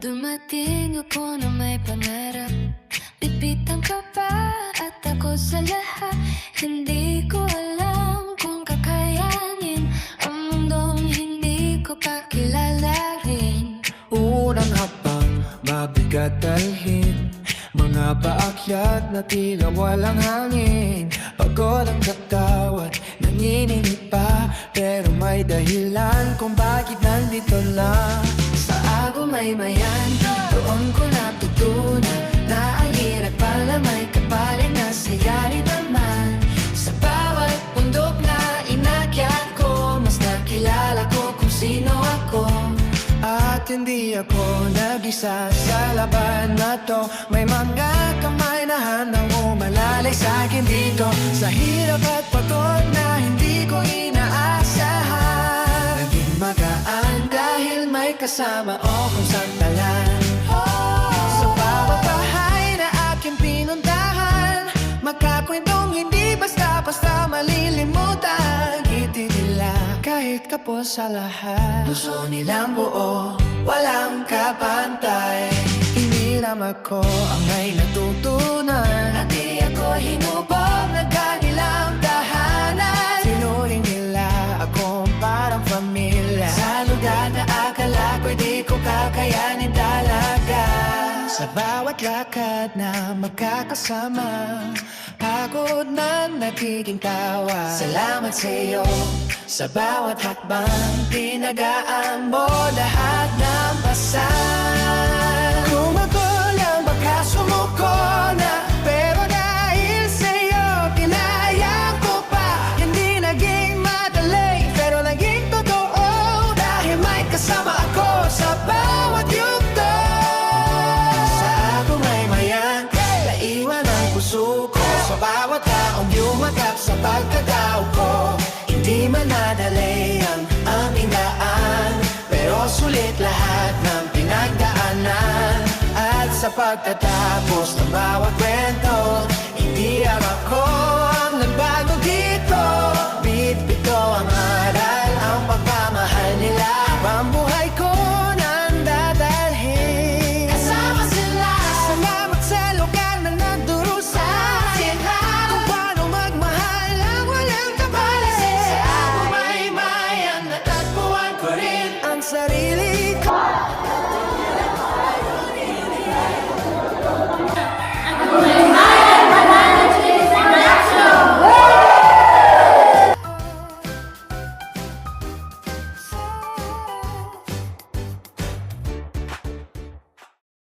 Dumating ako na may pangarap, pipitan ka pa at ako sa lahat. Hindi ko alam kung kakayanin ang mundong hindi ko pa kilala rin. Unang hakbang, mabigat dalhin, mga paakyat na tila walang hangin. Pagod ang katawan, nanginginig pa, pero may dahilan kung bakit nandito na. Sa agumay-mayan, doon ko natutunan na ang hirap pala may kapalit na saya rin naman. Sa bawat bundok na inakyat ko, mas nakilala ko kung sino ako. At hindi ako nag-isa sa laban na to. May mga kamay na handang umalalay sa akin dito. Sa hirap at pagod na hindi ko inaasahan, naging magaan dahil may kasama o kung sandalan. Sa bawat bahay na aking pinuntahan, magkakwentong hindi basta-basta malilimutan. Ngiti nila kahit kapos sa lahat, puso nilang buo, walang kapantay. Iniram ako ang may natutunan, At di ako hinubog na kanilang tahanan. tinuring nila akong parang pamilya, Sa lugar na akala ko'y di ko kakayanin talaga. sa bawat lakad na magkakasama, pagod na nagiging tawa. Salamat sa'yo Sa bawat hakbang, tinagaan mo lahat ng pasan. Kung ako lang baka sumuko na, pero dahil sa'yo, kinaya ko pa. Hindi naging madali, pero naging totoo, dahil may kasama ako sa bawat yugto. Sa agumay-mayan, naiwan ang puso ko, sa bawat taong yumakap sa pagkatao ko. Hindi man nadali ang aming daan, pero sulit lahat ng pinagdaanan. At sa pagtatapos ng bawat